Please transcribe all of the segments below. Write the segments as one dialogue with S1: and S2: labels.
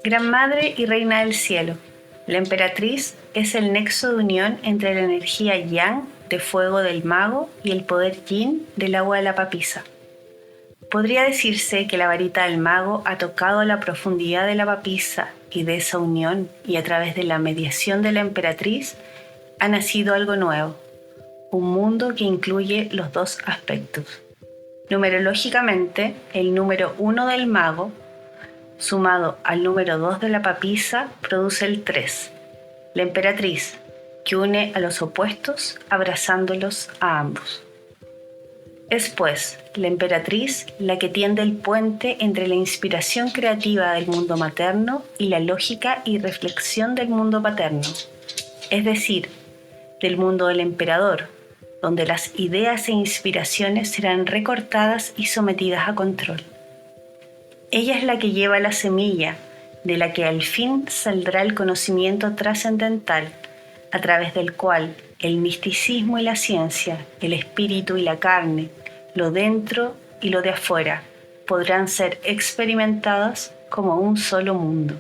S1: Gran Madre y Reina del Cielo, la emperatriz es el nexo de unión entre la energía yang de fuego del mago y el poder yin del agua de la papisa. Podría decirse que la varita del mago ha tocado la profundidad de la papisa y de esa unión, y a través de la mediación de la emperatriz ha nacido algo nuevo, un mundo que incluye los dos aspectos. Numerológicamente, el número 1 del mago, sumado al número 2 de la papisa, produce el 3, la emperatriz, que une a los opuestos abrazándolos a ambos. Es pues la emperatriz la que tiende el puente entre la inspiración creativa del mundo materno y la lógica y reflexión del mundo paterno, es decir, del mundo del emperador, donde las ideas e inspiraciones serán recortadas y sometidas a control. Ella es la que lleva la semilla, de la que al fin saldrá el conocimiento trascendental, a través del cual el misticismo y la ciencia, el espíritu y la carne, lo dentro y lo de afuera, podrán ser experimentadas como un solo mundo.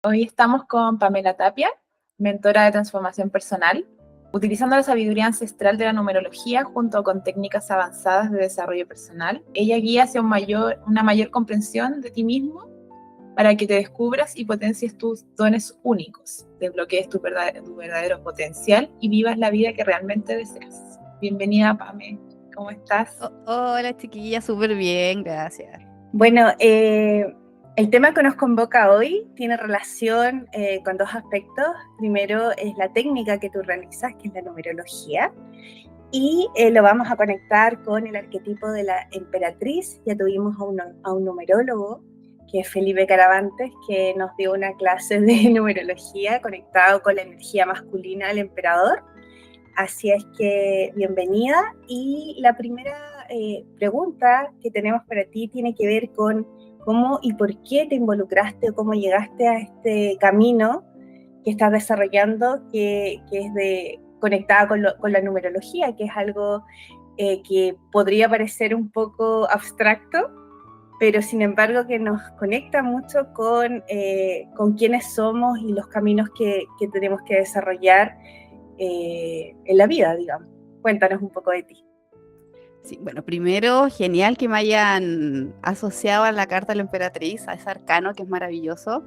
S2: Hoy estamos con Pamela Tapia, mentora de transformación personal, utilizando la sabiduría ancestral de la numerología junto con técnicas avanzadas de desarrollo personal. Ella guía hacia una mayor comprensión de ti mismo para que te descubras y potencies tus dones únicos, desbloquees tu verdadero potencial y vivas la vida que realmente deseas. Bienvenida, Pame. ¿Cómo estás?
S3: Hola, chiquilla, súper bien, gracias.
S1: Bueno, el tema que nos convoca hoy tiene relación con dos aspectos. Primero es la técnica que tú realizas, que es la numerología, y lo vamos a conectar con el arquetipo de la emperatriz. Ya tuvimos a un numerólogo, que es Felipe Caravantes, que nos dio una clase de numerología conectado con la energía masculina del emperador. Así es que bienvenida. Y la primera pregunta que tenemos para ti tiene que ver con cómo y por qué te involucraste o cómo llegaste a este camino que estás desarrollando, que es conectada con la numerología, que es algo que podría parecer un poco abstracto, pero sin embargo que nos conecta mucho con quiénes somos y los caminos que tenemos que desarrollar en la vida, digamos. Cuéntanos un poco de ti.
S3: Sí, bueno, primero, genial que me hayan asociado a la carta de la emperatriz, a ese arcano que es maravilloso,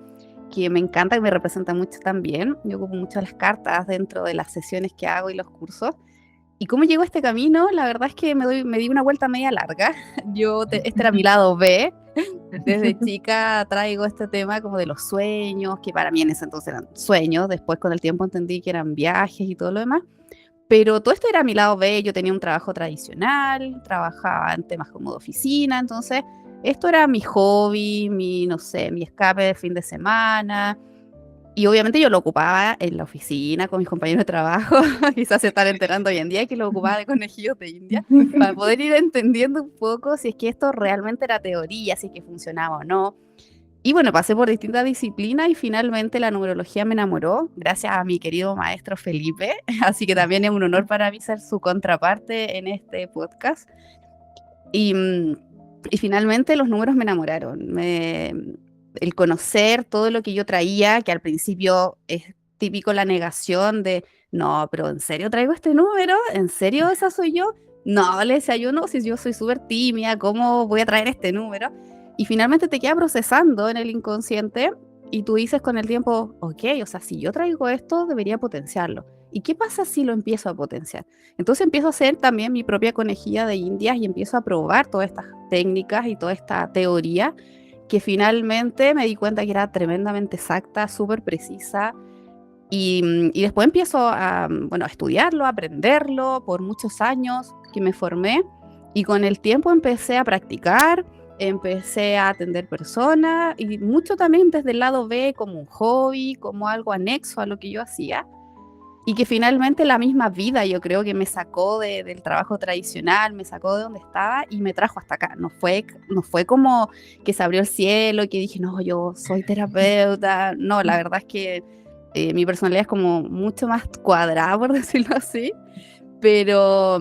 S3: que me encanta, que me representa mucho también. Yo ocupo mucho las cartas dentro de las sesiones que hago y los cursos. ¿Y cómo llegó a este camino? La verdad es que me di una vuelta media larga. Este era mi lado B. Desde chica traigo este tema como de los sueños, que para mí en ese entonces eran sueños. Después con el tiempo entendí que eran viajes y todo lo demás. Pero todo esto era mi lado B. Yo tenía un trabajo tradicional, trabajaba en temas como de oficina. Entonces esto era mi hobby, no sé, mi escape de fin de semana. Y obviamente yo lo ocupaba en la oficina con mis compañeros de trabajo, quizás se están enterando hoy en día que lo ocupaba de conejillos de India, para poder ir entendiendo un poco si es que esto realmente era teoría, si es que funcionaba o no. Y bueno, pasé por distintas disciplinas y finalmente la numerología me enamoró, gracias a mi querido maestro Felipe, así que también es un honor para mí ser su contraparte en este podcast. Y, y finalmente los números me enamoraron. El conocer todo lo que yo traía, que al principio es típico la negación de, no, pero ¿en serio traigo este número? ¿En serio esa soy yo? No, le decía yo, no, si yo soy súper tímida, ¿cómo voy a traer este número? Y finalmente te queda procesando en el inconsciente y tú dices con el tiempo, ok, o sea, si yo traigo esto, debería potenciarlo. ¿Y qué pasa si lo empiezo a potenciar? Entonces empiezo a hacer también mi propia conejilla de indias y empiezo a probar todas estas técnicas y toda esta teoría que finalmente me di cuenta que era tremendamente exacta, súper precisa. Y después empiezo a estudiarlo, a aprenderlo por muchos años que me formé. Y con el tiempo empecé a practicar, empecé a atender personas y mucho también desde el lado B como un hobby, como algo anexo a lo que yo hacía. Y que finalmente la misma vida yo creo que me sacó del trabajo tradicional, me sacó de donde estaba y me trajo hasta acá. No fue como que se abrió el cielo y que dije, no, yo soy terapeuta. No, la verdad es que mi personalidad es como mucho más cuadrada, por decirlo así. Pero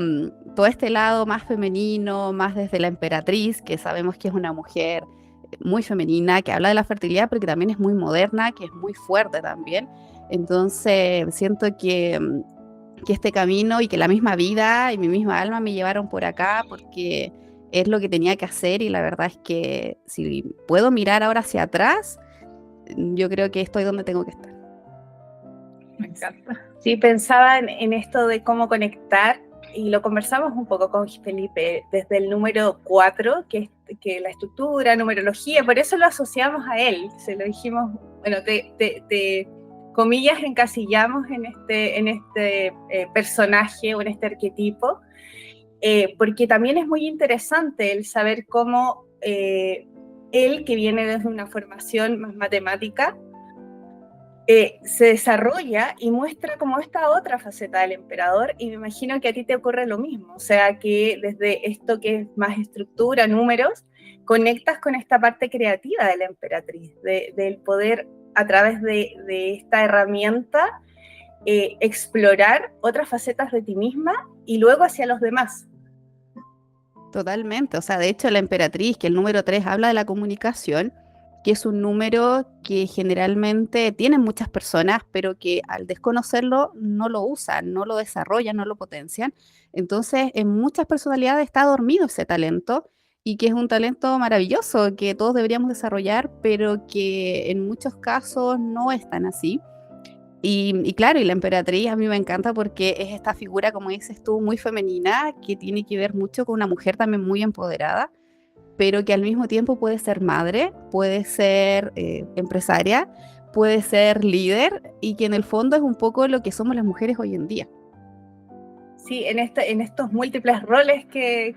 S3: todo este lado más femenino, más desde la emperatriz, que sabemos que es una mujer muy femenina, que habla de la fertilidad, pero que también es muy moderna, que es muy fuerte también. Entonces, siento que este camino y que la misma vida y mi misma alma me llevaron por acá porque es lo que tenía que hacer y la verdad es que si puedo mirar ahora hacia atrás, yo creo que estoy donde tengo que estar.
S2: Me encanta.
S1: Sí, pensaba en esto de cómo conectar, y lo conversamos un poco con Felipe, desde el número 4, que la estructura, numerología, por eso lo asociamos a él, se lo dijimos, bueno, te comillas encasillamos en este personaje o en este arquetipo, porque también es muy interesante el saber cómo él, que viene desde una formación más matemática, se desarrolla y muestra como esta otra faceta del emperador, y me imagino que a ti te ocurre lo mismo, o sea que desde esto que es más estructura, números, conectas con esta parte creativa de la emperatriz, del poder a través de esta herramienta explorar otras facetas de ti misma y luego hacia los demás.
S3: Totalmente, o sea, de hecho la emperatriz, que el número 3 habla de la comunicación, que es un número que generalmente tienen muchas personas, pero que al desconocerlo no lo usan, no lo desarrollan, no lo potencian. Entonces, en muchas personalidades está dormido ese talento y que es un talento maravilloso que todos deberíamos desarrollar, pero que en muchos casos no es tan así. Y claro, y la emperatriz a mí me encanta porque es esta figura, como dices tú, muy femenina, que tiene que ver mucho con una mujer también muy empoderada, pero que al mismo tiempo puede ser madre, puede ser empresaria, puede ser líder, y que en el fondo es un poco lo que somos las mujeres hoy en día.
S1: Sí, en estos múltiples roles que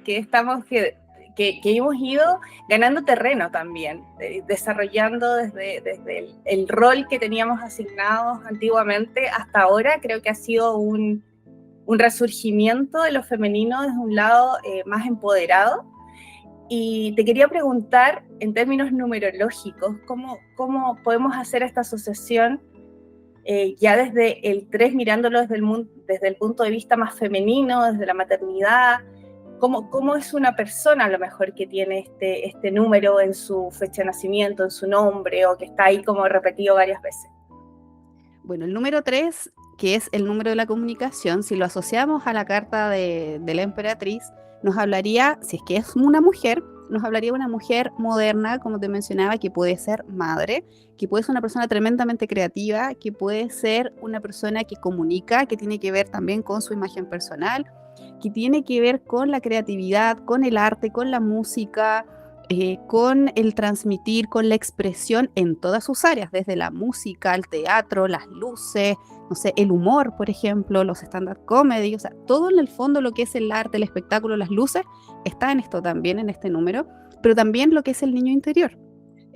S1: hemos ido ganando terreno también, desarrollando desde el rol que teníamos asignados antiguamente hasta ahora. Creo que ha sido un resurgimiento de lo femenino desde un lado más empoderado. Y te quería preguntar, en términos numerológicos, ¿cómo podemos hacer esta asociación ya desde el 3, mirándolo desde el punto de vista más femenino, desde la maternidad? ¿Cómo es una persona a lo mejor que tiene este número en su fecha de nacimiento, en su nombre, o que está ahí como repetido varias veces?
S3: Bueno, el número 3, que es el número de la comunicación, si lo asociamos a la carta de la emperatriz, nos hablaría, si es que es una mujer, nos hablaría de una mujer moderna, como te mencionaba, que puede ser madre, que puede ser una persona tremendamente creativa, que puede ser una persona que comunica, que tiene que ver también con su imagen personal, que tiene que ver con la creatividad, con el arte, con la música, con el transmitir, con la expresión en todas sus áreas, desde la música, el teatro, las luces, no sé, el humor, por ejemplo, los stand-up comedy, o sea, todo en el fondo lo que es el arte, el espectáculo, las luces, está en esto también, en este número, pero también lo que es el niño interior.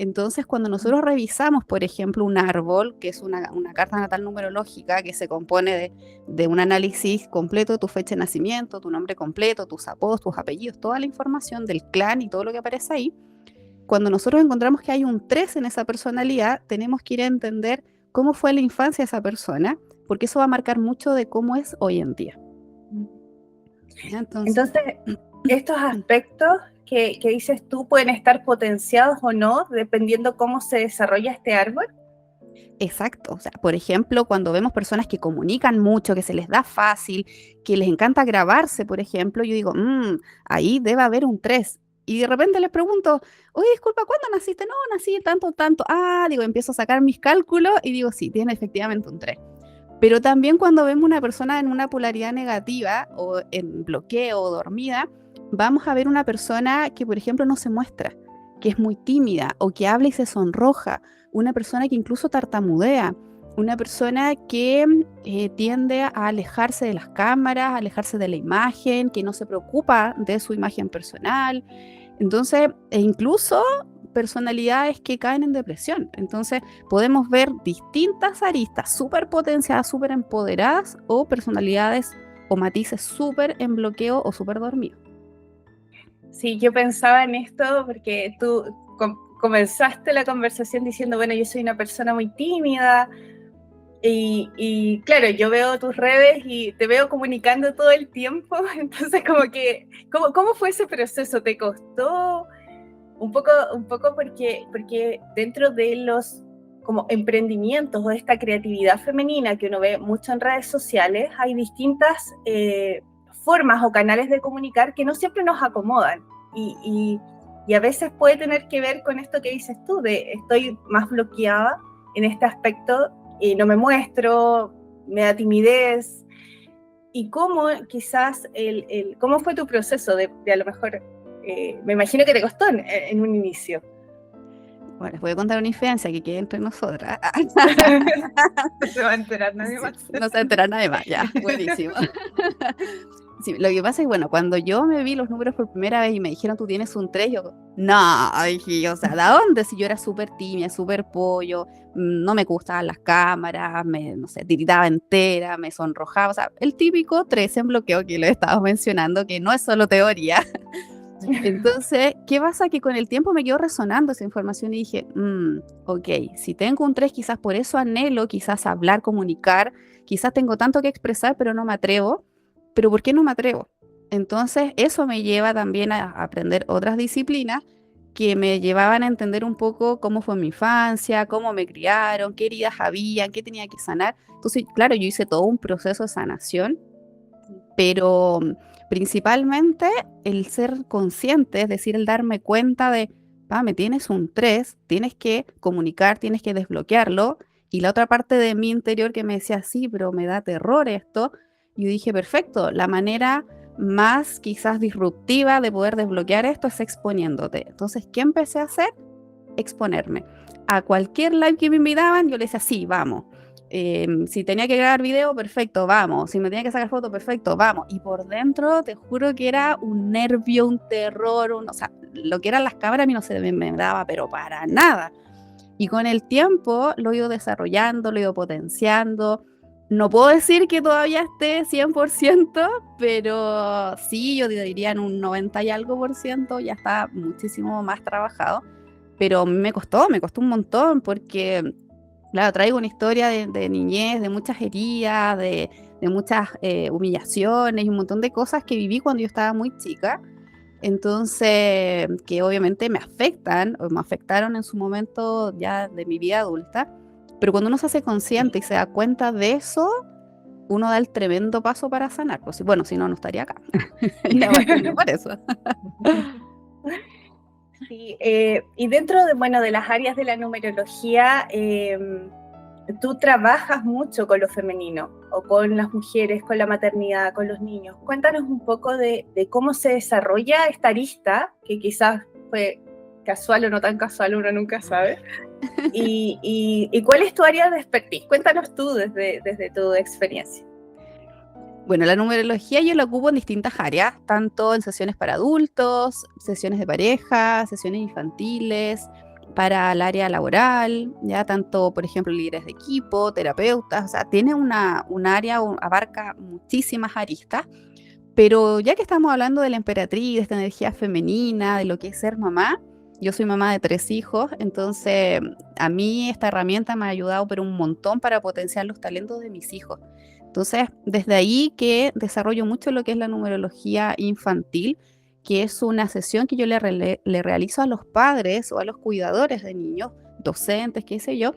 S3: Entonces, cuando nosotros revisamos, por ejemplo, un árbol, que es una carta natal numerológica que se compone de un análisis completo de tu fecha de nacimiento, tu nombre completo, tus apodos, tus apellidos, toda la información del clan y todo lo que aparece ahí, cuando nosotros encontramos que hay un 3 en esa personalidad, tenemos que ir a entender cómo fue la infancia de esa persona, porque eso va a marcar mucho de cómo es hoy en día.
S1: Entonces, estos aspectos que dices tú pueden estar potenciados o no, dependiendo cómo se desarrolla este árbol.
S3: Exacto, o sea, por ejemplo, cuando vemos personas que comunican mucho, que se les da fácil, que les encanta grabarse, por ejemplo, yo digo, ahí debe haber un 3. Y de repente les pregunto, oye, disculpa, ¿cuándo naciste? No, nací tanto, tanto. Ah, digo, empiezo a sacar mis cálculos y digo, sí, tiene efectivamente un 3. Pero también cuando vemos una persona en una polaridad negativa o en bloqueo o dormida, vamos a ver una persona que, por ejemplo, no se muestra, que es muy tímida o que habla y se sonroja, una persona que incluso tartamudea, una persona que tiende a alejarse de las cámaras, a alejarse de la imagen, que no se preocupa de su imagen personal. Entonces, e incluso personalidades que caen en depresión. Entonces, podemos ver distintas aristas súper potenciadas, súper empoderadas, o personalidades o matices súper en bloqueo o súper dormidos.
S1: Sí, yo pensaba en esto porque tú comenzaste la conversación diciendo, bueno, yo soy una persona muy tímida, Y claro, yo veo tus redes y te veo comunicando todo el tiempo, entonces como que, ¿cómo fue ese proceso? ¿Te costó? Un poco porque dentro de los como emprendimientos o de esta creatividad femenina que uno ve mucho en redes sociales, hay distintas formas o canales de comunicar que no siempre nos acomodan. Y a veces puede tener que ver con esto que dices tú, de estoy más bloqueada en este aspecto y no me muestro, me da timidez. Y cómo quizás, cómo fue tu proceso de a lo mejor, me imagino que te costó en un inicio.
S3: Bueno, les voy a contar una infidencia que quede entre nosotras.
S2: No se va a enterar nadie más.
S3: Sí, no se va a enterar nadie más, ya, buenísimo. Sí, lo que pasa es, bueno, cuando yo me vi los números por primera vez y me dijeron, tú tienes un 3, yo, no, dije, o sea, ¿de dónde? Si yo era súper tímida, súper pollo, no me gustaban las cámaras, no sé, tiritaba entera, me sonrojaba, o sea, el típico 3 en bloqueo que lo he estado mencionando, que no es solo teoría. Entonces, ¿qué pasa? Que con el tiempo me quedó resonando esa información y dije, ok, si tengo un 3, quizás por eso anhelo, quizás hablar, comunicar, quizás tengo tanto que expresar, pero no me atrevo. ¿Pero por qué no me atrevo? Entonces, eso me lleva también a aprender otras disciplinas que me llevaban a entender un poco cómo fue mi infancia, cómo me criaron, qué heridas había, qué tenía que sanar. Entonces, claro, yo hice todo un proceso de sanación, pero principalmente el ser consciente, es decir, el darme cuenta de, me tienes un 3, tienes que comunicar, tienes que desbloquearlo, y la otra parte de mi interior que me decía, sí, pero me da terror esto, yo dije, perfecto, la manera más quizás disruptiva de poder desbloquear esto es exponiéndote. Entonces, ¿qué empecé a hacer? Exponerme. A cualquier live que me invitaban, yo le decía, sí, vamos. Si tenía que grabar video, perfecto, vamos. Si me tenía que sacar foto, perfecto, vamos. Y por dentro, te juro que era un nervio, un terror, o sea, lo que eran las cámaras a mí no se me daba, pero para nada. Y con el tiempo lo he ido desarrollando, lo he ido potenciando. No puedo decir que todavía esté 100%, pero sí, yo diría en un 90 y algo por ciento, ya está muchísimo más trabajado. Pero me costó un montón porque, claro, traigo una historia de niñez, de muchas heridas, de muchas humillaciones y un montón de cosas que viví cuando yo estaba muy chica. Entonces, que obviamente me afectan, o me afectaron en su momento ya de mi vida adulta, pero cuando uno se hace consciente y se da cuenta de eso, uno da el tremendo paso para sanar. Pues, bueno, si no, no estaría acá. Ya bueno, por eso.
S1: Sí, y dentro de, bueno, de las áreas de la numerología, tú trabajas mucho con lo femenino, o con las mujeres, con la maternidad, con los niños. Cuéntanos un poco de cómo se desarrolla esta arista, que quizás fue casual o no tan casual, uno nunca sabe. Y cuál es tu área de expertise. Cuéntanos tú desde tu experiencia.
S3: Bueno, la numerología yo la ocupo en distintas áreas, tanto en sesiones para adultos, sesiones de pareja, sesiones infantiles, para el área laboral, ya tanto, por ejemplo, líderes de equipo, terapeutas, o sea, tiene un área, abarca muchísimas aristas, pero ya que estamos hablando de la emperatriz, de esta energía femenina, de lo que es ser mamá, yo soy mamá de 3 hijos, entonces a mí esta herramienta me ha ayudado pero un montón para potenciar los talentos de mis hijos. Entonces, desde ahí que desarrollo mucho lo que es la numerología infantil, que es una sesión que yo le realizo a los padres o a los cuidadores de niños, docentes, qué sé yo,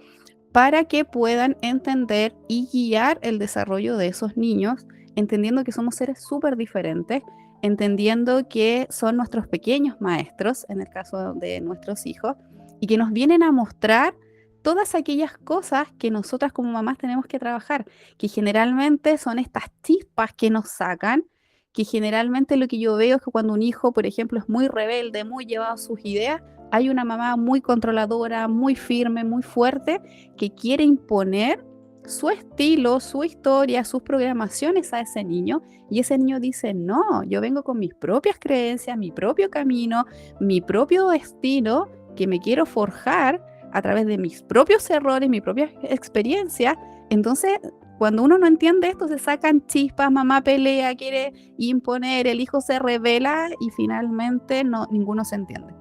S3: para que puedan entender y guiar el desarrollo de esos niños, entendiendo que somos seres súper diferentes, entendiendo que son nuestros pequeños maestros, en el caso de nuestros hijos, y que nos vienen a mostrar todas aquellas cosas que nosotras como mamás tenemos que trabajar, que generalmente son estas chispas que nos sacan, que generalmente lo que yo veo es que cuando un hijo, por ejemplo, es muy rebelde, muy llevado a sus ideas, hay una mamá muy controladora, muy firme, muy fuerte, que quiere imponer su estilo, su historia, sus programaciones a ese niño, y ese niño dice, no, yo vengo con mis propias creencias, mi propio camino, mi propio destino, que me quiero forjar a través de mis propios errores, mi propia experiencia. Entonces, cuando uno no entiende esto, se sacan chispas, mamá pelea, quiere imponer, el hijo se revela y finalmente ninguno se entiende.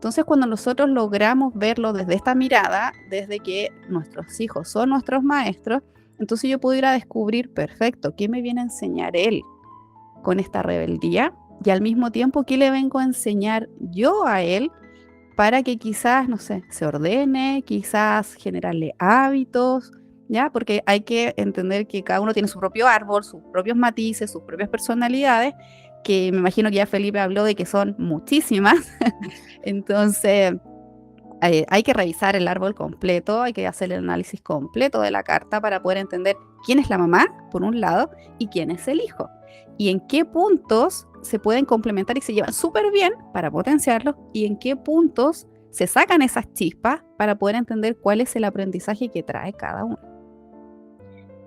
S3: Entonces, cuando nosotros logramos verlo desde esta mirada, desde que nuestros hijos son nuestros maestros, entonces yo puedo ir a descubrir, perfecto, ¿qué me viene a enseñar él con esta rebeldía? Y al mismo tiempo, ¿qué le vengo a enseñar yo a él para que quizás, no sé, se ordene, quizás generarle hábitos, ¿ya? Porque hay que entender que cada uno tiene su propio árbol, sus propios matices, sus propias personalidades, que me imagino que ya Felipe habló de que son muchísimas. Entonces, hay que revisar el árbol completo, hay que hacer el análisis completo de la carta para poder entender quién es la mamá, por un lado, y quién es el hijo. Y en qué puntos se pueden complementar y se llevan súper bien para potenciarlos, y en qué puntos se sacan esas chispas para poder entender cuál es el aprendizaje que trae cada uno.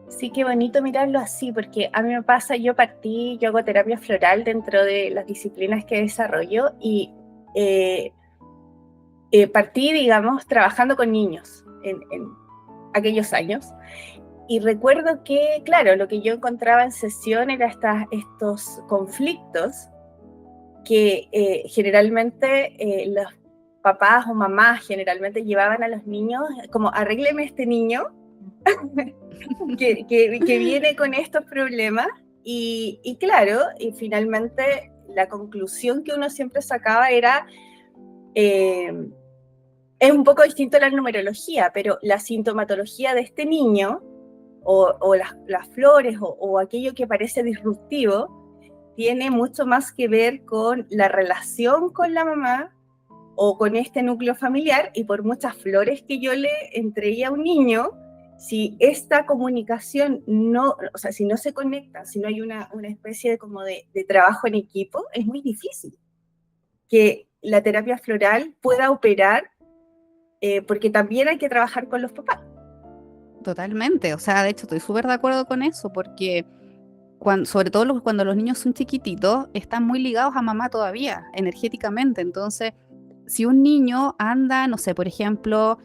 S1: Sí, qué bonito mirarlo así, porque a mí me pasa, yo hago terapia floral dentro de las disciplinas que desarrollo y partí, digamos, trabajando con niños en aquellos años. Y recuerdo que, claro, lo que yo encontraba en sesión era estos conflictos que generalmente los papás o mamás generalmente llevaban a los niños como, arrégleme este niño que viene con estos problemas. Y claro, y finalmente la conclusión que uno siempre sacaba era, es un poco distinto a la numerología, pero la sintomatología de este niño o las flores o aquello que parece disruptivo tiene mucho más que ver con la relación con la mamá o con este núcleo familiar, y por muchas flores que yo le entregué a un niño, si esta comunicación no, o sea, si no se conecta, si no hay una especie de trabajo en equipo, es muy difícil que la terapia floral pueda operar, porque también hay que trabajar con los papás.
S3: Totalmente, o sea, de hecho estoy súper de acuerdo con eso, porque sobre todo cuando los niños son chiquititos, están muy ligados a mamá todavía, energéticamente. Entonces, si un niño anda, no sé, por ejemplo,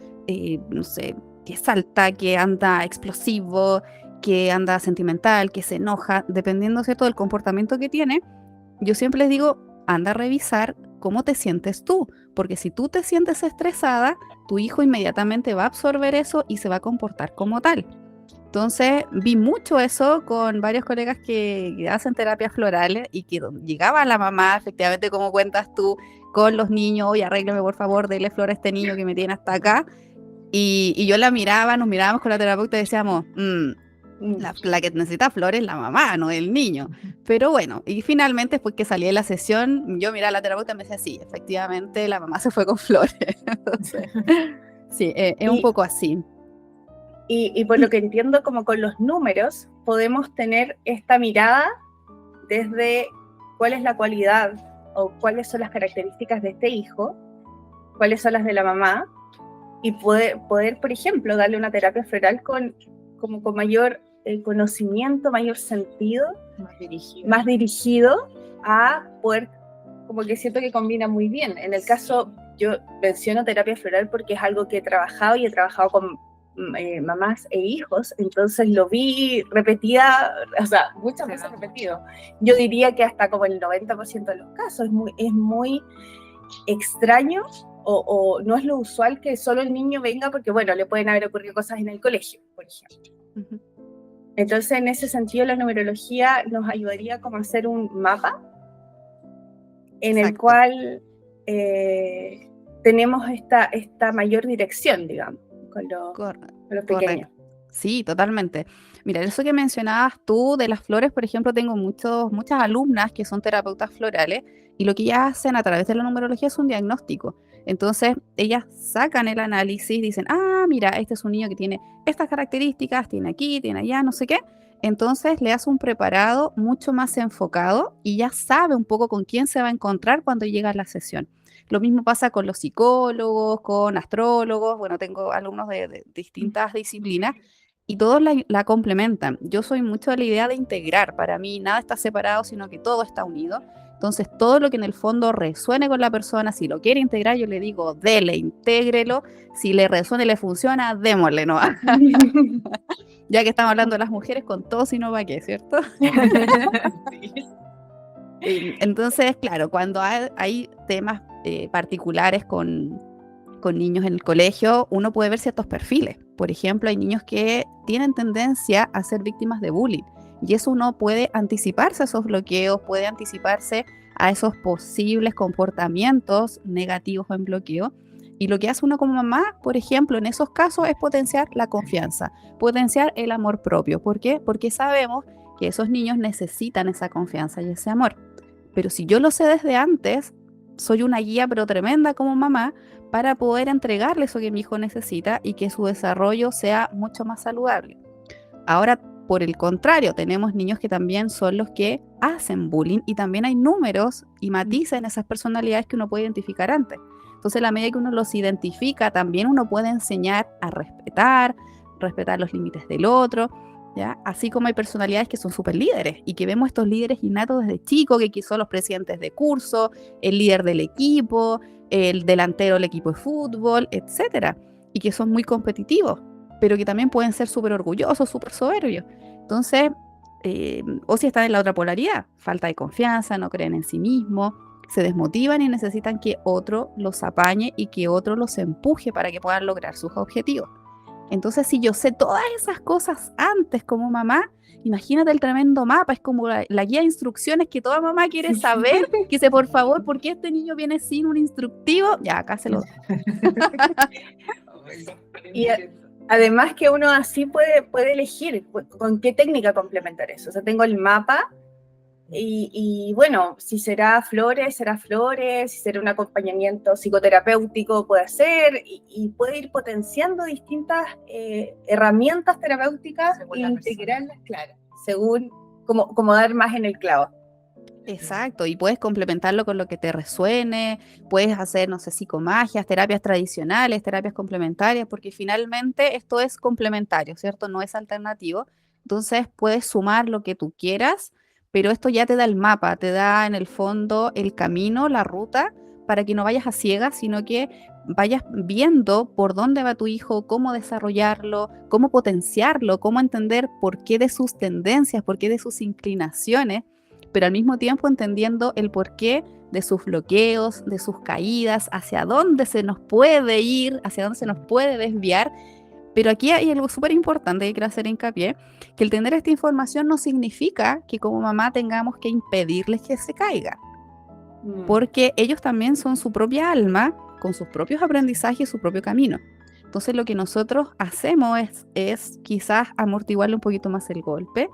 S3: no sé, que salta, que anda explosivo, que anda sentimental, que se enoja, dependiendo, ¿cierto?, del comportamiento que tiene, yo siempre les digo, anda a revisar cómo te sientes tú, porque si tú te sientes estresada, tu hijo inmediatamente va a absorber eso y se va a comportar como tal. Entonces vi mucho eso con varios colegas que hacen terapias florales y que llegaba la mamá, efectivamente, como cuentas tú, con los niños, oye, arréglame por favor, dele flor a este niño que me tiene hasta acá. Y yo la miraba, nos mirábamos con la terapeuta y decíamos, la que necesita flores es la mamá, no el niño. Pero bueno, y finalmente después que salí de la sesión, yo miraba a la terapeuta y me decía, sí, efectivamente la mamá se fue con flores. Entonces, sí, es un poco así.
S1: Y por lo que entiendo, como con los números, podemos tener esta mirada desde cuál es la cualidad o cuáles son las características de este hijo, cuáles son las de la mamá, y poder por ejemplo, darle una terapia floral con mayor conocimiento, mayor sentido, más dirigido a poder, como que siento que combina muy bien. En el caso, yo menciono terapia floral porque es algo que he trabajado con mamás e hijos, entonces lo vi repetida, o sea, muchas veces repetido. Yo diría que hasta como el 90% de los casos es muy extraño, o no es lo usual que solo el niño venga porque, bueno, le pueden haber ocurrido cosas en el colegio, por ejemplo. Uh-huh. Entonces, en ese sentido, la numerología nos ayudaría como a hacer un mapa en Exacto. El cual tenemos esta mayor dirección, digamos, con los pequeños.
S3: Sí, totalmente. Mira, eso que mencionabas tú de las flores, por ejemplo, tengo muchas alumnas que son terapeutas florales y lo que ellas hacen a través de la numerología es un diagnóstico. Entonces, ellas sacan el análisis, dicen, mira, este es un niño que tiene estas características, tiene aquí, tiene allá, no sé qué. Entonces, le hace un preparado mucho más enfocado y ya sabe un poco con quién se va a encontrar cuando llega a la sesión. Lo mismo pasa con los psicólogos, con astrólogos, bueno, tengo alumnos de distintas disciplinas y todos la complementan. Yo soy mucho de la idea de integrar, para mí nada está separado, sino que todo está unido. Entonces, todo lo que en el fondo resuene con la persona, si lo quiere integrar, yo le digo, dele, intégrelo. Si le resuena y le funciona, démosle, ¿no? Ya que estamos hablando de las mujeres, con todo, si no va qué, ¿cierto? Sí. Entonces, claro, cuando hay temas particulares con niños en el colegio, uno puede ver ciertos perfiles. Por ejemplo, hay niños que tienen tendencia a ser víctimas de bullying y eso uno puede anticiparse a esos bloqueos, puede anticiparse a esos posibles comportamientos negativos en bloqueo. Y lo que hace uno como mamá, por ejemplo, en esos casos es potenciar la confianza, potenciar el amor propio. ¿Por qué? Porque sabemos que esos niños necesitan esa confianza y ese amor. Pero si yo lo sé desde antes, soy una guía pero tremenda como mamá para poder entregarle eso que mi hijo necesita y que su desarrollo sea mucho más saludable. Ahora, por el contrario, tenemos niños que también son los que hacen bullying y también hay números y matices en esas personalidades que uno puede identificar antes. Entonces, a la medida que uno los identifica, también uno puede enseñar a respetar los límites del otro, ¿ya? Así como hay personalidades que son súper líderes y que vemos estos líderes innatos desde chicos, que son los presidentes de curso, el líder del equipo, el delantero del equipo de fútbol, etcétera, y que son muy competitivos, pero que también pueden ser súper orgullosos, súper soberbios. Entonces, o si están en la otra polaridad, falta de confianza, no creen en sí mismos, se desmotivan y necesitan que otro los apañe y que otro los empuje para que puedan lograr sus objetivos. Entonces, si yo sé todas esas cosas antes como mamá, imagínate el tremendo mapa, es como la guía de instrucciones que toda mamá quiere saber, que dice, por favor, ¿por qué este niño viene sin un instructivo? Ya, acá se lo...
S1: Y además que uno así puede elegir con qué técnica complementar eso. O sea, tengo el mapa y bueno, si será flores, si será un acompañamiento psicoterapéutico, puede ser, y puede ir potenciando distintas herramientas terapéuticas e integrarlas, claro, según como dar más en el clavo.
S3: Exacto, y puedes complementarlo con lo que te resuene, puedes hacer, no sé, psicomagias, terapias tradicionales, terapias complementarias, porque finalmente esto es complementario, ¿cierto? No es alternativo. Entonces puedes sumar lo que tú quieras, pero esto ya te da el mapa, te da en el fondo el camino, la ruta, para que no vayas a ciegas, sino que vayas viendo por dónde va tu hijo, cómo desarrollarlo, cómo potenciarlo, cómo entender por qué de sus tendencias, por qué de sus inclinaciones, pero al mismo tiempo entendiendo el porqué de sus bloqueos, de sus caídas, hacia dónde se nos puede ir, hacia dónde se nos puede desviar. Pero aquí hay algo súper importante que quiero hacer hincapié, que el tener esta información no significa que como mamá tengamos que impedirles que se caigan, porque ellos también son su propia alma, con sus propios aprendizajes y su propio camino. Entonces lo que nosotros hacemos es quizás amortiguarle un poquito más el golpe,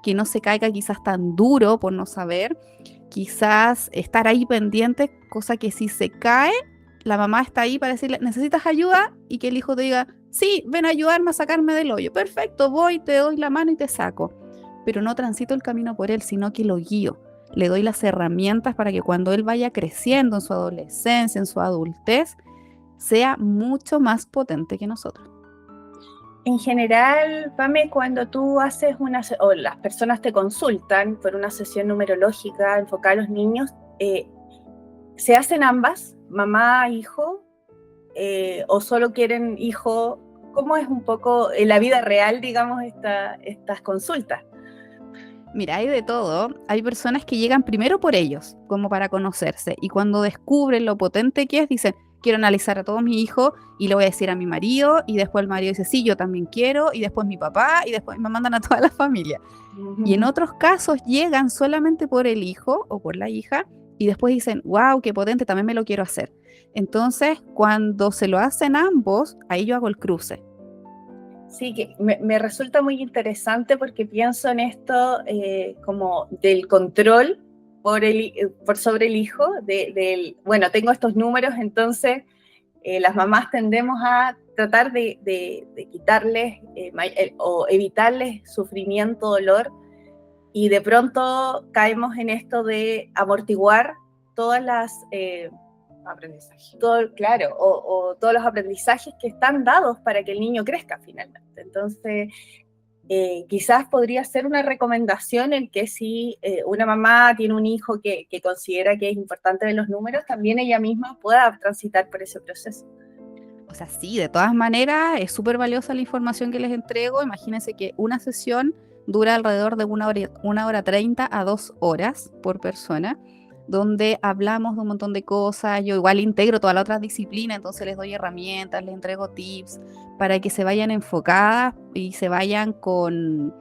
S3: que no se caiga quizás tan duro por no saber, quizás estar ahí pendiente, cosa que si se cae, la mamá está ahí para decirle, ¿necesitas ayuda? Y que el hijo te diga, sí, ven a ayudarme a sacarme del hoyo. Perfecto, voy, te doy la mano y te saco. Pero no transito el camino por él, sino que lo guío. Le doy las herramientas para que cuando él vaya creciendo en su adolescencia, en su adultez, sea mucho más potente que nosotros.
S1: En general, Pame, cuando tú haces o las personas te consultan por una sesión numerológica enfocada a los niños, ¿se hacen ambas, mamá, hijo, o solo quieren hijo? ¿Cómo es un poco en la vida real, digamos, estas consultas?
S3: Mira, hay de todo. Hay personas que llegan primero por ellos, como para conocerse, y cuando descubren lo potente que es, dicen, quiero analizar a todos mis hijos y le voy a decir a mi marido, y después el marido dice, sí, yo también quiero, y después mi papá, y después me mandan a toda la familia. Y en otros casos llegan solamente por el hijo o por la hija, y después dicen, wow, qué potente, también me lo quiero hacer. Entonces, cuando se lo hacen ambos, ahí yo hago el cruce.
S1: Sí, que me resulta muy interesante porque pienso en esto como del control por sobre el hijo, bueno, tengo estos números, entonces las mamás tendemos a tratar de quitarles o evitarles sufrimiento, dolor, y de pronto caemos en esto de amortiguar todas las... aprendizaje. Claro, o todos los aprendizajes que están dados para que el niño crezca finalmente. Entonces, quizás podría ser una recomendación el que si una mamá tiene un hijo que considera que es importante ver los números, también ella misma pueda transitar por ese proceso.
S3: O sea, sí, de todas maneras, es súper valiosa la información que les entrego. Imagínense que una sesión dura alrededor de 1 hora 30 a 2 horas por persona. donde hablamos de un montón de cosas. Yo igual integro todas las otras disciplinas, entonces les doy herramientas, les entrego tips para que se vayan enfocadas y se vayan con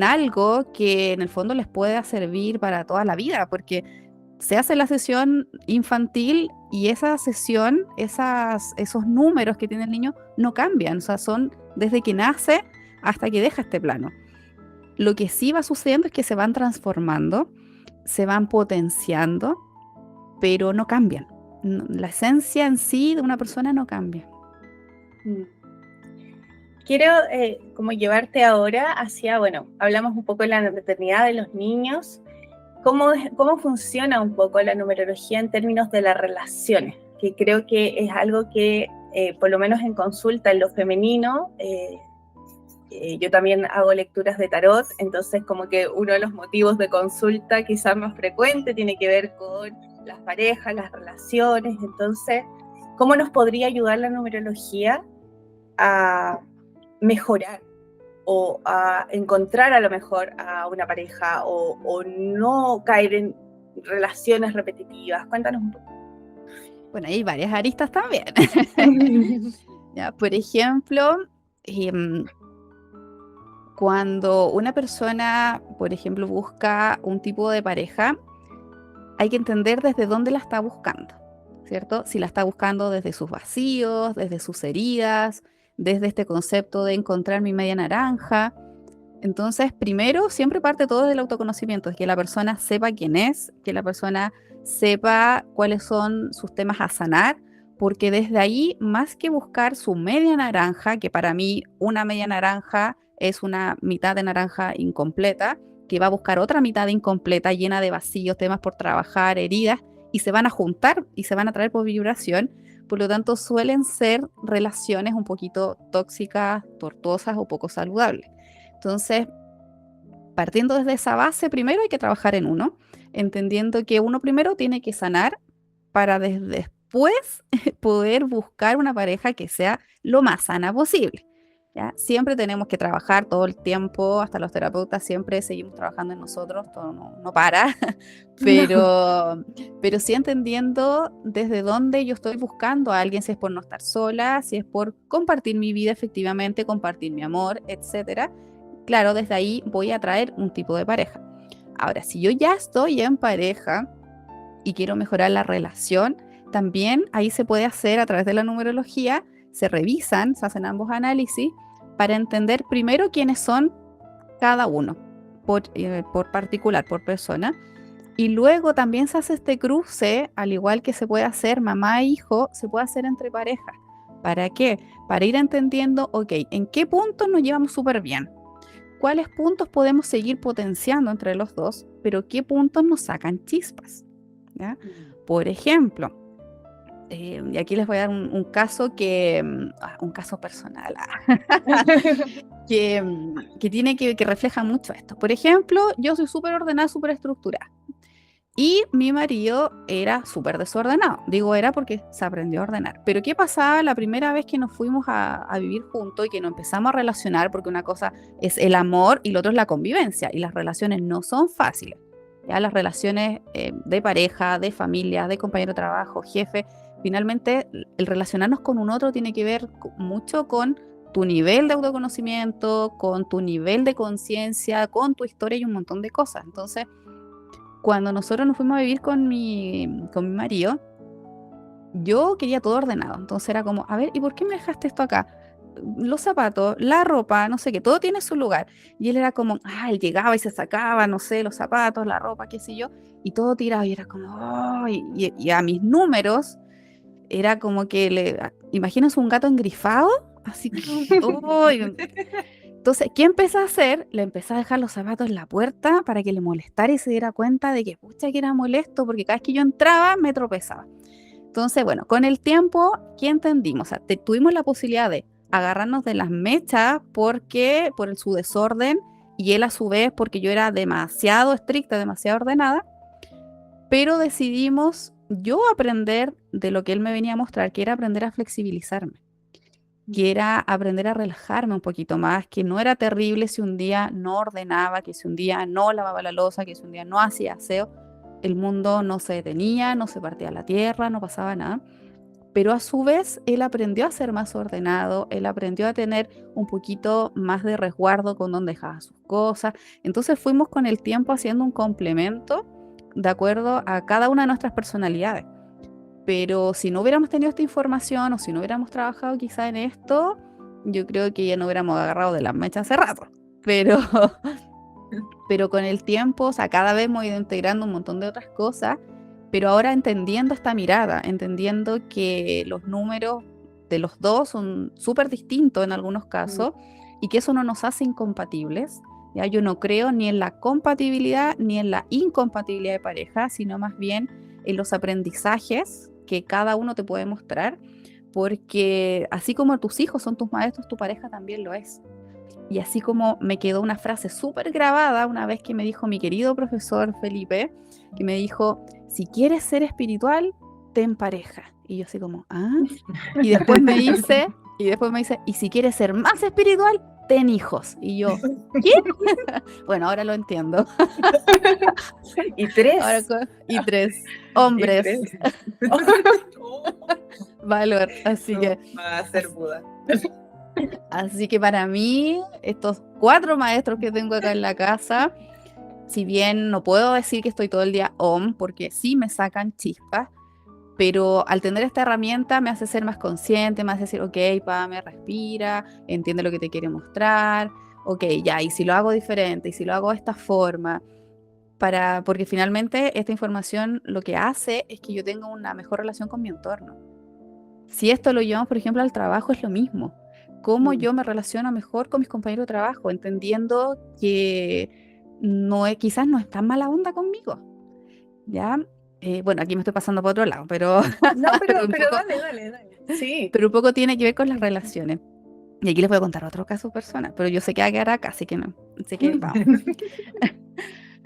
S3: algo que en el fondo les pueda servir para toda la vida, porque se hace la sesión infantil y esa sesión, esos números que tiene el niño no cambian, o sea, son desde que nace hasta que deja este plano. Lo que sí va sucediendo es que se van transformando, se van potenciando, pero no cambian. La esencia en sí de una persona no cambia.
S1: Quiero como llevarte ahora hacia, bueno, hablamos un poco de la maternidad de los niños. ¿Cómo funciona un poco la numerología en términos de las relaciones? Que creo que es algo que, por lo menos en consulta, en lo femenino, yo también hago lecturas de tarot, entonces como que uno de los motivos de consulta quizás más frecuente tiene que ver con las parejas, las relaciones. Entonces, ¿cómo nos podría ayudar la numerología a mejorar o a encontrar a lo mejor a una pareja o no caer en relaciones repetitivas? Cuéntanos un poco.
S3: Bueno, hay varias aristas también. Ya, por ejemplo, cuando una persona, por ejemplo, busca un tipo de pareja, hay que entender desde dónde la está buscando, ¿cierto? Si la está buscando desde sus vacíos, desde sus heridas, desde este concepto de encontrar mi media naranja. Entonces, primero, siempre parte todo del autoconocimiento, es que la persona sepa quién es, que la persona sepa cuáles son sus temas a sanar, porque desde ahí, más que buscar su media naranja, que para mí una media naranja es una mitad de naranja incompleta, que va a buscar otra mitad incompleta, llena de vacíos, temas por trabajar, heridas, y se van a juntar y se van a traer por vibración. Por lo tanto, suelen ser relaciones un poquito tóxicas, tortuosas o poco saludables. Entonces, partiendo desde esa base, primero hay que trabajar en uno, entendiendo que uno primero tiene que sanar para después poder buscar una pareja que sea lo más sana posible. ¿Ya? Siempre tenemos que trabajar todo el tiempo, hasta los terapeutas siempre seguimos trabajando en nosotros, todo no para, pero sí entendiendo desde dónde yo estoy buscando a alguien, si es por no estar sola, si es por compartir mi vida efectivamente, compartir mi amor, etcétera. Claro, desde ahí voy a traer un tipo de pareja. Ahora, si yo ya estoy en pareja y quiero mejorar la relación, también ahí se puede hacer a través de la numerología, se revisan, se hacen ambos análisis para entender primero quiénes son cada uno, por particular, por persona, y luego también se hace este cruce, al igual que se puede hacer mamá e hijo, se puede hacer entre parejas. ¿Para qué? Para ir entendiendo, ok, en qué puntos nos llevamos súper bien, cuáles puntos podemos seguir potenciando entre los dos, pero qué puntos nos sacan chispas, ¿ya? Por ejemplo, y aquí les voy a dar un caso un caso personal, que refleja mucho esto. Por ejemplo, yo soy súper ordenada, súper estructurada. Y mi marido era súper desordenado. Digo era porque se aprendió a ordenar. Pero ¿qué pasaba la primera vez que nos fuimos a vivir juntos y que nos empezamos a relacionar? Porque una cosa es el amor y lo otro es la convivencia. Y las relaciones no son fáciles. Ya las relaciones de pareja, de familia, de compañero de trabajo, jefe, finalmente el relacionarnos con un otro tiene que ver mucho con tu nivel de autoconocimiento, con tu nivel de conciencia, con tu historia y un montón de cosas. Entonces, cuando nosotros nos fuimos a vivir con mi marido, yo quería todo ordenado. Entonces era como, a ver, ¿y por qué me dejaste esto acá? Los zapatos, la ropa, no sé qué, todo tiene su lugar. Y él era como, él llegaba y se sacaba, no sé, los zapatos, la ropa, qué sé yo, y todo tirado. Y era como, y a mis números, era como que imagínense un gato engrifado, así que, Entonces, ¿qué empecé a hacer? Le empecé a dejar los zapatos en la puerta para que le molestara y se diera cuenta de que, pucha, que era molesto, porque cada vez que yo entraba me tropezaba. Entonces, bueno, con el tiempo, ¿qué entendimos? O sea, tuvimos la posibilidad de agarrarnos de las mechas por su desorden y él a su vez porque yo era demasiado estricta, demasiado ordenada, pero decidimos yo aprender de lo que él me venía a mostrar, que era aprender a flexibilizarme, que era aprender a relajarme un poquito más, que no era terrible si un día no ordenaba, que si un día no lavaba la loza, que si un día no hacía aseo, el mundo no se detenía, no se partía la tierra, no pasaba nada. Pero a su vez, él aprendió a ser más ordenado, él aprendió a tener un poquito más de resguardo con dónde dejaba sus cosas. Entonces fuimos con el tiempo haciendo un complemento de acuerdo a cada una de nuestras personalidades. Pero si no hubiéramos tenido esta información o si no hubiéramos trabajado quizá en esto, yo creo que ya no hubiéramos agarrado de las mechas hace rato. Pero, pero con el tiempo, o sea, cada vez hemos ido integrando un montón de otras cosas, pero ahora entendiendo esta mirada, entendiendo que los números de los dos son súper distintos en algunos casos y que eso no nos hace incompatibles. ¿Ya? Yo no creo ni en la compatibilidad ni en la incompatibilidad de pareja, sino más bien en los aprendizajes que cada uno te puede mostrar, porque así como tus hijos son tus maestros, tu pareja también lo es. Y así como me quedó una frase súper grabada una vez que me dijo mi querido profesor Felipe, que me dijo, si quieres ser espiritual, ten pareja. Y yo así como, ¿ah? Y después me dice, y si quieres ser más espiritual, ten hijos. Y yo, ¿qué? Bueno, ahora lo entiendo.
S1: Y tres.
S3: Y tres hombres.
S1: Y tres.
S3: Valor. Así
S1: No,
S3: que
S1: va a ser Buda.
S3: Así que para mí, estos 4 maestros que tengo acá en la casa, si bien no puedo decir que estoy todo el día on, porque sí me sacan chispas, pero al tener esta herramienta me hace ser más consciente, me hace decir, ok, Pame, respira, entiende lo que te quiere mostrar, ok, ya, y si lo hago diferente, y si lo hago de esta forma, porque finalmente esta información lo que hace es que yo tenga una mejor relación con mi entorno. Si esto lo llevamos, por ejemplo, al trabajo, es lo mismo. Cómo yo me relaciono mejor con mis compañeros de trabajo, entendiendo que quizás no es tan mala onda conmigo. ¿Ya? Bueno, aquí me estoy pasando por otro lado, pero,
S1: No, pero
S3: un poco,
S1: dale. Sí.
S3: pero un poco tiene que ver con las relaciones. Y aquí les voy a contar otro caso personal, pero yo sé que va a quedar acá, así que no. Así que vamos.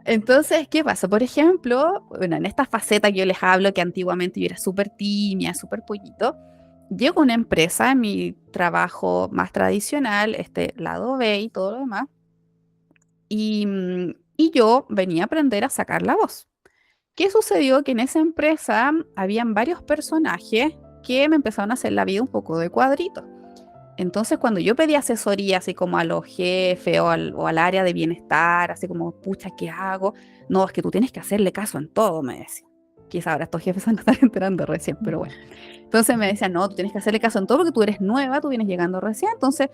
S3: Entonces, ¿qué pasa? Por ejemplo, bueno, en esta faceta que yo les hablo, que antiguamente yo era súper tímida, súper pollito, llego a una empresa en mi trabajo más tradicional, este lado B y todo lo demás, y yo venía a aprender a sacar la voz. ¿Qué sucedió? Que en esa empresa habían varios personajes que me empezaron a hacer la vida un poco de cuadrito. Entonces, cuando yo pedí asesoría, así como a los jefes o al área de bienestar, así como, pucha, ¿qué hago? No, es que tú tienes que hacerle caso en todo, me decían. Quizá ahora estos jefes se van a estar enterando recién, pero bueno. Entonces me decían, no, tú tienes que hacerle caso en todo porque tú eres nueva, tú vienes llegando recién, entonces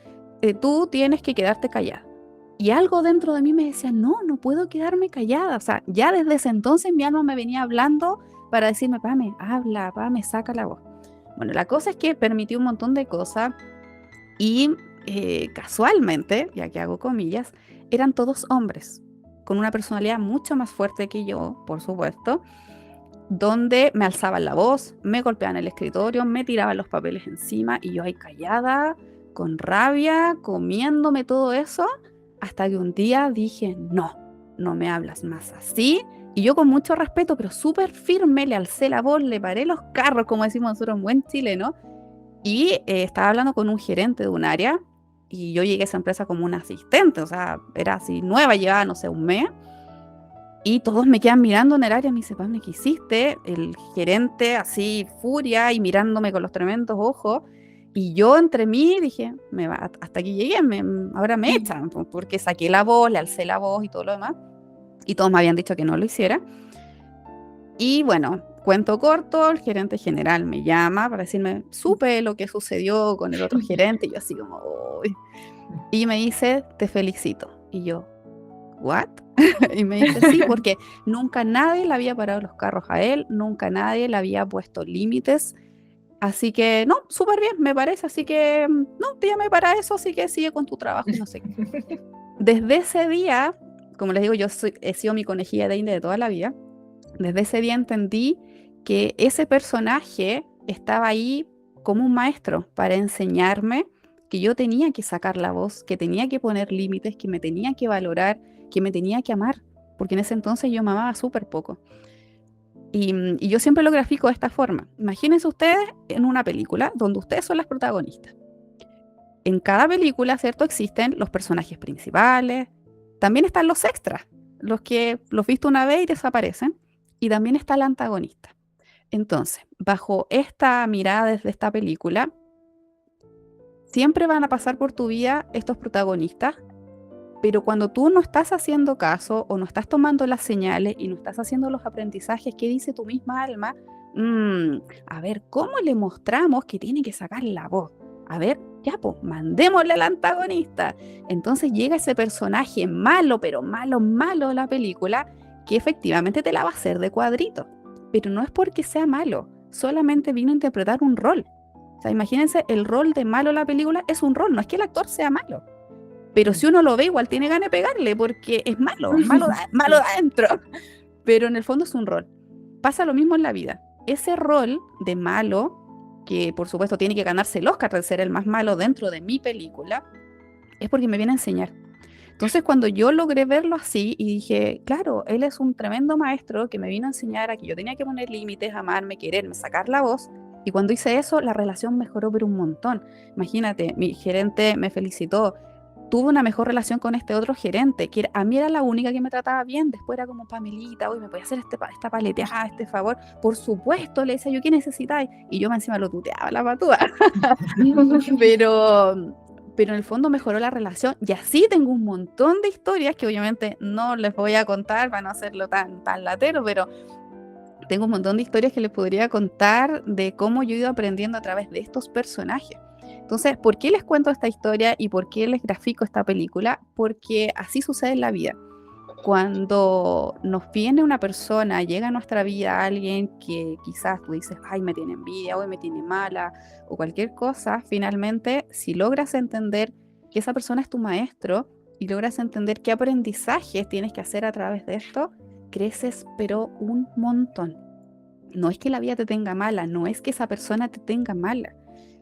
S3: tú tienes que quedarte callada. Y algo dentro de mí me decía, no puedo quedarme callada. O sea, ya desde ese entonces mi alma me venía hablando para decirme, Pame, habla, Pame, saca la voz. Bueno, la cosa es que permití un montón de cosas y casualmente, ya que hago comillas, eran todos hombres, con una personalidad mucho más fuerte que yo, por supuesto, donde me alzaban la voz, me golpeaban el escritorio, me tiraban los papeles encima y yo ahí callada, con rabia, comiéndome todo eso, hasta que un día dije, no me hablas más así. Y yo con mucho respeto, pero súper firme, le alcé la voz, le paré los carros, como decimos nosotros en buen chileno, y estaba hablando con un gerente de un área, y yo llegué a esa empresa como una asistente, o sea, era así nueva, llevaba, no sé, un mes, y todos me quedan mirando en el área, me dice, Pame, ¿qué hiciste? El gerente así, furia, y mirándome con los tremendos ojos, y yo entre mí dije, hasta aquí llegué, ahora me echan, porque saqué la voz, le alcé la voz y todo lo demás, y todos me habían dicho que no lo hiciera. Y bueno, cuento corto, el gerente general me llama para decirme, supe lo que sucedió con el otro gerente, y yo así como, uy. Y me dice, te felicito. Y yo, ¿what? Y me dice, sí, porque nunca nadie le había parado los carros a él, nunca nadie le había puesto límites. Así que, no, súper bien, me parece. Así que, no, te llamé para eso, así que sigue con tu trabajo, no sé qué. Desde ese día, como les digo, he sido mi conejilla de India de toda la vida. Desde ese día entendí que ese personaje estaba ahí como un maestro para enseñarme que yo tenía que sacar la voz, que tenía que poner límites, que me tenía que valorar, que me tenía que amar, porque en ese entonces yo me amaba súper poco. Y yo siempre lo grafico de esta forma. Imagínense ustedes en una película donde ustedes son las protagonistas. En cada película, ¿cierto? Existen los personajes principales, también están los extras, los que los viste una vez y desaparecen. y también está el antagonista. Entonces, bajo esta mirada desde esta película, siempre van a pasar por tu vida estos protagonistas, pero cuando tú no estás haciendo caso o no estás tomando las señales y no estás haciendo los aprendizajes que dice tu misma alma, a ver, ¿cómo le mostramos que tiene que sacar la voz? A ver, ya pues, mandémosle al antagonista. Entonces llega ese personaje malo, pero malo, malo de la película, que efectivamente te la va a hacer de cuadrito. Pero no es porque sea malo, solamente vino a interpretar un rol. O sea, imagínense, el rol de malo en la película es un rol, no es que el actor sea malo. Pero si uno lo ve, igual tiene ganas de pegarle, porque es malo, malo de adentro. Pero en el fondo es un rol. Pasa lo mismo en la vida. Ese rol de malo, que por supuesto tiene que ganarse el Oscar de ser el más malo dentro de mi película, es porque me viene a enseñar. Entonces, cuando yo logré verlo así y dije, claro, él es un tremendo maestro que me vino a enseñar a que yo tenía que poner límites, amarme, quererme, sacar la voz. Y cuando hice eso, la relación mejoró pero un montón. Imagínate, mi gerente me felicitó. Tuve una mejor relación con este otro gerente, que a mí era la única que me trataba bien. Después era como, Pamelita, hoy me puede hacer esta paleteada, este favor. Por supuesto, le decía yo, ¿qué necesitáis? Y yo encima lo tuteaba la patúa. pero en el fondo mejoró la relación. Y así tengo un montón de historias que obviamente no les voy a contar para no hacerlo tan latero, pero tengo un montón de historias que les podría contar de cómo yo he ido aprendiendo a través de estos personajes. Entonces, ¿por qué les cuento esta historia y por qué les grafico esta película? Porque así sucede en la vida. Cuando nos viene una persona, llega a nuestra vida alguien que quizás tú dices, ay, me tiene envidia, hoy me tiene mala, o cualquier cosa, finalmente, si logras entender que esa persona es tu maestro y logras entender qué aprendizajes tienes que hacer a través de esto, creces pero un montón. No es que la vida te tenga mala, no es que esa persona te tenga mala.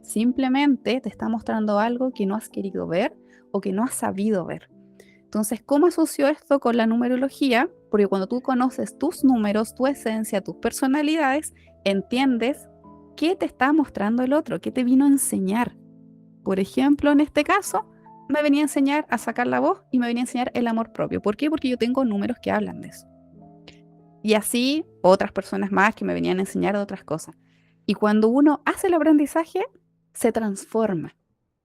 S3: Simplemente te está mostrando algo que no has querido ver o que no has sabido ver. Entonces, ¿cómo asocio esto con la numerología? Porque cuando tú conoces tus números, tu esencia, tus personalidades, entiendes qué te está mostrando el otro, qué te vino a enseñar. Por ejemplo, en este caso, me venía a enseñar a sacar la voz y me venía a enseñar el amor propio. ¿Por qué? Porque yo tengo números que hablan de eso. Y así otras personas más que me venían a enseñar de otras cosas. Y cuando uno hace el aprendizaje, se transforma,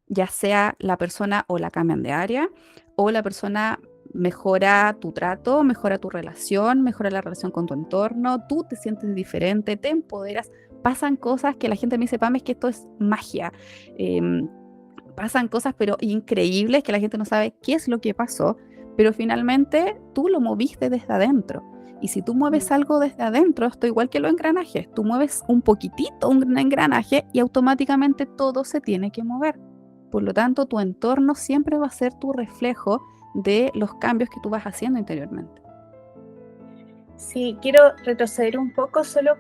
S3: ya sea la persona o la cambian de área, o la persona mejora tu trato, mejora tu relación, mejora la relación con tu entorno, tú te sientes diferente, te empoderas, pasan cosas que la gente me dice, Pam, es que esto es magia. Pasan cosas pero increíbles que la gente no sabe qué es lo que pasó, pero finalmente tú lo moviste desde adentro. Y si tú mueves algo desde adentro, esto igual que los engranajes, tú mueves un poquitito un engranaje y automáticamente todo se tiene que mover. Por lo tanto, tu entorno siempre va a ser tu reflejo de los cambios que tú vas haciendo interiormente.
S1: Sí, quiero retroceder un poco solo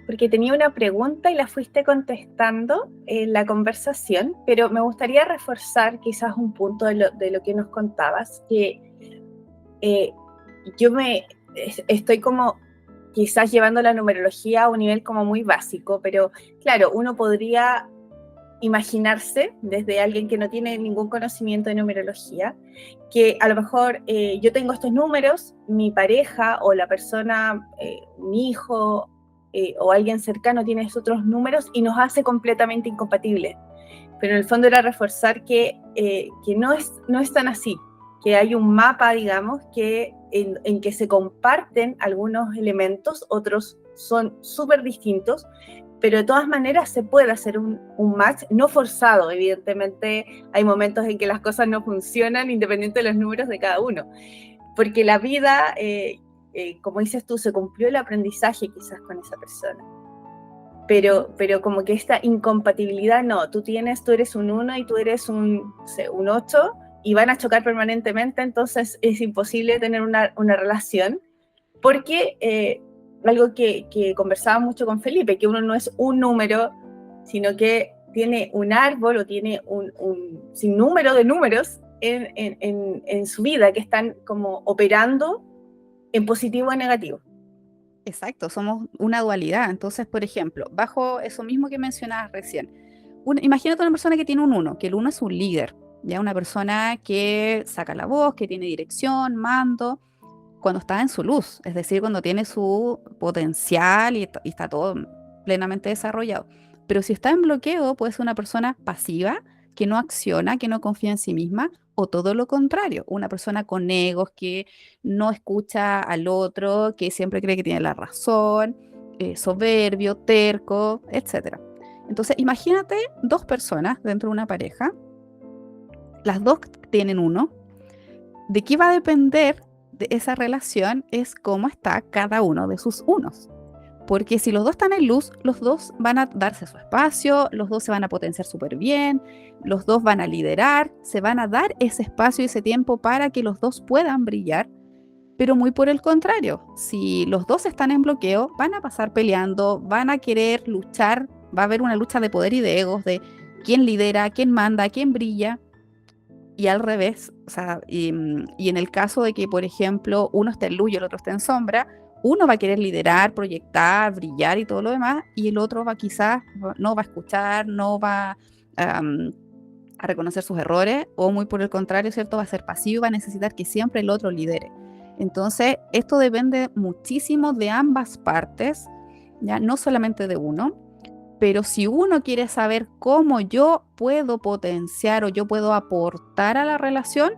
S1: porque tenía una pregunta y la fuiste contestando en la conversación, pero me gustaría reforzar quizás un punto de lo que nos contabas, que yo estoy como quizás llevando la numerología a un nivel como muy básico, pero claro, uno podría imaginarse desde alguien que no tiene ningún conocimiento de numerología, que a lo mejor yo tengo estos números, mi pareja o la persona, mi hijo o alguien cercano tiene estos otros números y nos hace completamente incompatibles. Pero en el fondo era reforzar que no es tan así, que hay un mapa, digamos, que en que se comparten algunos elementos, otros son súper distintos, pero de todas maneras se puede hacer un match, no forzado, evidentemente hay momentos en que las cosas no funcionan independiente de los números de cada uno, porque la vida, como dices tú, se cumplió el aprendizaje quizás con esa persona, pero como que esta incompatibilidad no, tú eres un 1 y tú eres un 8 y van a chocar permanentemente, entonces es imposible tener una relación, porque algo que conversaba mucho con Felipe, que uno no es un número, sino que tiene un árbol o tiene un sinnúmero de números en su vida que están como operando en positivo o en negativo.
S3: Exacto, somos una dualidad. Entonces, por ejemplo, bajo eso mismo que mencionabas recién, imagínate una persona que tiene un 1, que el 1 es un líder, ya una persona que saca la voz, que tiene dirección, mando. cuando está en su luz, es decir, cuando tiene su potencial y está todo plenamente desarrollado. Pero si está en bloqueo, puede ser una persona pasiva, que no acciona, que no confía en sí misma, o todo lo contrario, una persona con egos que no escucha al otro, que siempre cree que tiene la razón, soberbio, terco, etc. Entonces, imagínate dos personas dentro de una pareja, las dos tienen uno. ¿De qué va a depender de esa relación? Es cómo está cada uno de sus unos. Porque si los dos están en luz, los dos van a darse su espacio, los dos se van a potenciar súper bien, los dos van a liderar, se van a dar ese espacio y ese tiempo para que los dos puedan brillar. Pero muy por el contrario, si los dos están en bloqueo, van a pasar peleando, van a querer luchar, va a haber una lucha de poder y de egos, de quién lidera, quién manda, quién brilla. Y al revés, o sea, y en el caso de que, por ejemplo, uno esté en luz y el otro esté en sombra, uno va a querer liderar, proyectar, brillar y todo lo demás, y el otro quizás no va a escuchar, no va a reconocer sus errores, o muy por el contrario, ¿cierto? Va a ser pasivo y va a necesitar que siempre el otro lidere. Entonces, esto depende muchísimo de ambas partes, ¿ya? No solamente de uno. Pero si uno quiere saber cómo yo puedo potenciar o yo puedo aportar a la relación,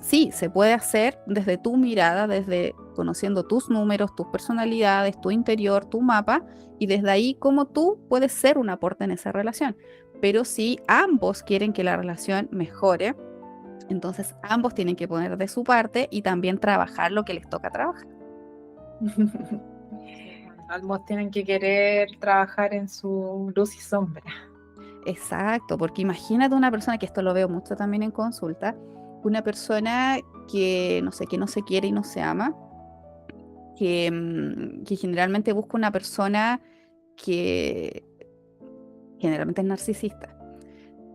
S3: sí, se puede hacer desde tu mirada, desde conociendo tus números, tus personalidades, tu interior, tu mapa, y desde ahí cómo tú puedes ser un aporte en esa relación. Pero si ambos quieren que la relación mejore, entonces ambos tienen que poner de su parte y también trabajar lo que les toca trabajar.
S2: Ambos tienen que querer trabajar en su luz y sombra.
S3: Exacto, porque imagínate una persona, que esto lo veo mucho también en consulta, una persona que no sé, que no se quiere y no se ama, que generalmente busca una persona que generalmente es narcisista,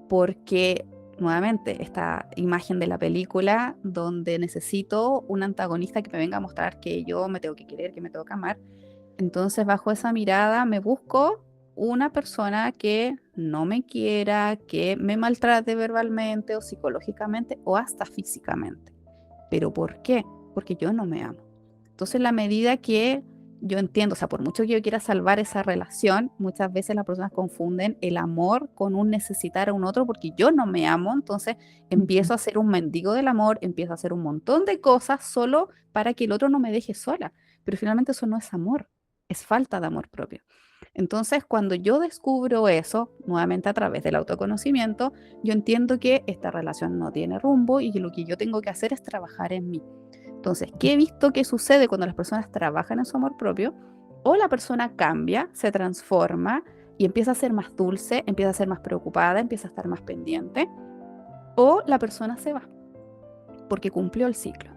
S3: porque nuevamente esta imagen de la película donde necesito un antagonista que me venga a mostrar que yo me tengo que querer, que me tengo que amar. Entonces, bajo esa mirada, me busco una persona que no me quiera, que me maltrate verbalmente o psicológicamente o hasta físicamente. ¿Pero por qué? Porque yo no me amo. Entonces, la medida que yo entiendo, o sea, por mucho que yo quiera salvar esa relación, muchas veces las personas confunden el amor con un necesitar a un otro, porque yo no me amo, entonces empiezo a ser un mendigo del amor, empiezo a hacer un montón de cosas solo para que el otro no me deje sola. Pero finalmente eso no es amor, es falta de amor propio. Entonces, cuando yo descubro eso, nuevamente a través del autoconocimiento, yo entiendo que esta relación no tiene rumbo y que lo que yo tengo que hacer es trabajar en mí. Entonces, ¿qué he visto que sucede cuando las personas trabajan en su amor propio? O la persona cambia, se transforma y empieza a ser más dulce, empieza a ser más preocupada, empieza a estar más pendiente, o la persona se va porque cumplió el ciclo.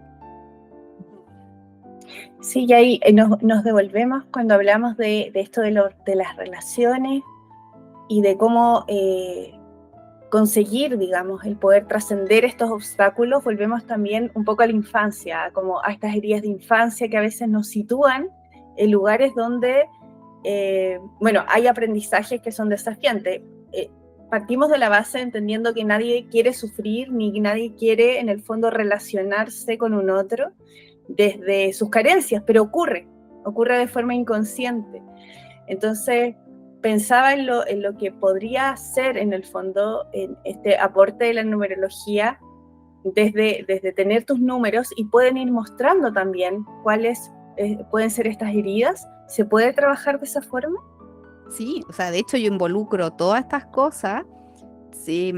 S1: Sí, y ahí nos devolvemos cuando hablamos de esto de las relaciones y de cómo conseguir, digamos, el poder trascender estos obstáculos. Volvemos también un poco a la infancia, como a estas heridas de infancia que a veces nos sitúan en lugares donde, bueno, hay aprendizajes que son desafiantes. Partimos de la base entendiendo que nadie quiere sufrir, ni nadie quiere, en el fondo, relacionarse con un otro desde sus carencias, pero ocurre de forma inconsciente. Entonces, pensaba en lo que podría hacer, en el fondo, en este aporte de la numerología, desde tener tus números, y pueden ir mostrando también cuáles pueden ser estas heridas. ¿Se puede trabajar de esa forma?
S3: Sí, o sea, de hecho yo involucro todas estas cosas, sí,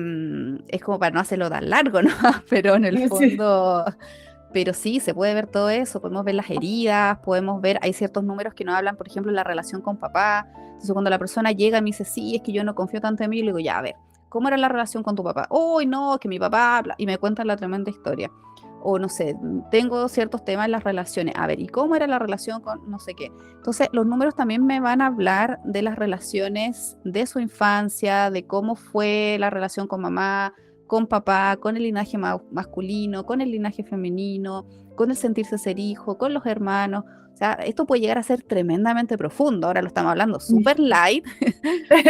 S3: es como para no hacerlo tan largo, ¿no? Pero en el fondo, pero sí, se puede ver todo eso, podemos ver las heridas, podemos ver, hay ciertos números que nos hablan, por ejemplo, la relación con papá. Entonces cuando la persona llega y me dice, sí, es que yo no confío tanto en mí, le digo, ya, a ver, ¿cómo era la relación con tu papá? Uy, no, que mi papá, bla, y me cuentan la tremenda historia. O no sé, tengo ciertos temas en las relaciones. A ver, ¿y cómo era la relación con no sé qué? Entonces, los números también me van a hablar de las relaciones de su infancia, de cómo fue la relación con mamá, con papá, con el linaje masculino, con el linaje femenino, con el sentirse ser hijo, con los hermanos. O sea, esto puede llegar a ser tremendamente profundo. Ahora lo estamos hablando súper light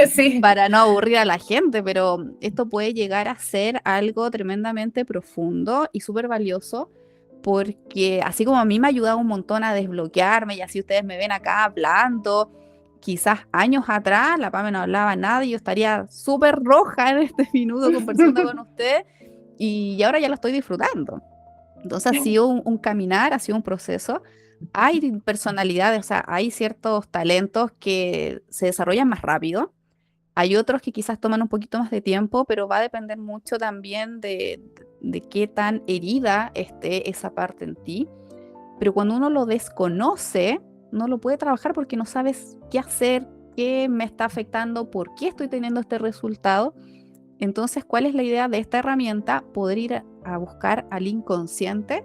S1: Sí.
S3: para no aburrir a la gente, pero esto puede llegar a ser algo tremendamente profundo y súper valioso, porque así como a mí me ha ayudado un montón a desbloquearme, y así ustedes me ven acá hablando, quizás años atrás la Pame no hablaba nada y yo estaría súper roja en este minuto conversando con ustedes, y ahora ya lo estoy disfrutando. Entonces ha sido un caminar, ha sido un proceso. Hay personalidades, o sea, hay ciertos talentos que se desarrollan más rápido. Hay otros que quizás toman un poquito más de tiempo, pero va a depender mucho también de qué tan herida esté esa parte en ti. Pero cuando uno lo desconoce, no lo puede trabajar porque no sabes qué hacer, qué me está afectando, por qué estoy teniendo este resultado. Entonces, ¿cuál es la idea de esta herramienta? Poder ir a buscar al inconsciente,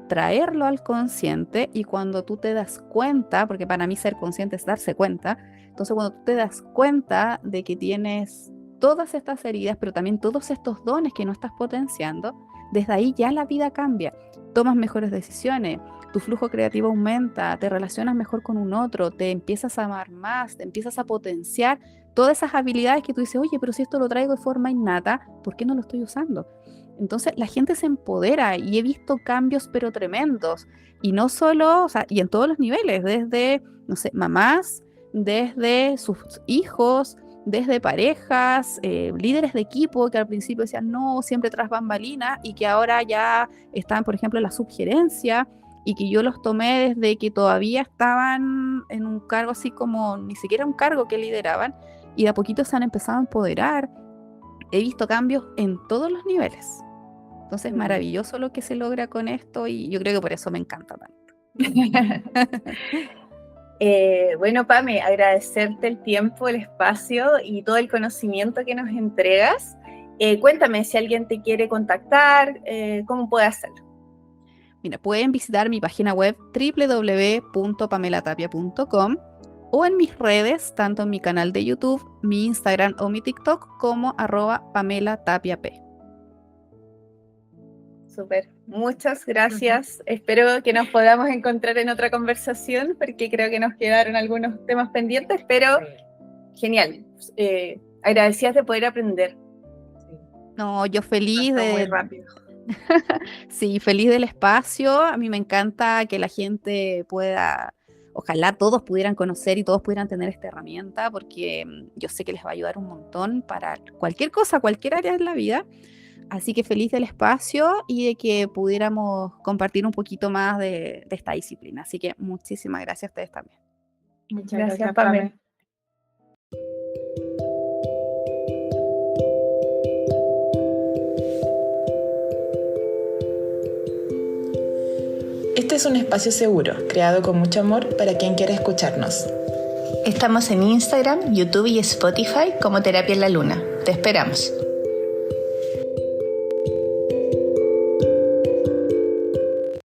S3: traerlo al consciente, y cuando tú te das cuenta, porque para mí ser consciente es darse cuenta, entonces cuando tú te das cuenta de que tienes todas estas heridas, pero también todos estos dones que no estás potenciando, desde ahí ya la vida cambia, tomas mejores decisiones, tu flujo creativo aumenta, te relacionas mejor con un otro, te empiezas a amar más, te empiezas a potenciar todas esas habilidades que tú dices, oye, pero si esto lo traigo de forma innata, ¿por qué no lo estoy usando? Entonces la gente se empodera y he visto cambios pero tremendos, y no solo, o sea, y en todos los niveles, desde, no sé, mamás, desde sus hijos, desde parejas, líderes de equipo que al principio decían no, siempre tras bambalinas, y que ahora ya están, por ejemplo, en la subgerencia, y que yo los tomé desde que todavía estaban en un cargo así como, ni siquiera un cargo que lideraban, y de a poquito se han empezado a empoderar. He visto cambios en todos los niveles. Entonces es maravilloso lo que se logra con esto, y yo creo que por eso me encanta tanto.
S1: Bueno, Pame, agradecerte el tiempo, el espacio y todo el conocimiento que nos entregas. Cuéntame si alguien te quiere contactar, ¿cómo puede hacerlo?
S3: Mira, pueden visitar mi página web www.pamelatapia.com, o en mis redes, tanto en mi canal de YouTube, mi Instagram o mi TikTok, como @PamelaTapiaP.
S1: Súper, muchas gracias. Espero que nos podamos encontrar en otra conversación, porque creo que nos quedaron algunos temas pendientes, pero genial. Agradecidas de poder aprender.
S3: No, yo feliz
S1: Muy rápido.
S3: Sí, feliz del espacio. A mí me encanta que la gente pueda, ojalá todos pudieran conocer y todos pudieran tener esta herramienta, porque yo sé que les va a ayudar un montón para cualquier cosa, cualquier área de la vida. Así que feliz del espacio y de que pudiéramos compartir un poquito más de esta disciplina. Así que muchísimas gracias a ustedes también.
S2: Muchas
S1: Gracias, Pame.
S4: Este es un espacio seguro, creado con mucho amor para quien quiera escucharnos.
S5: Estamos en Instagram, YouTube y Spotify como Terapia en la Luna. Te esperamos.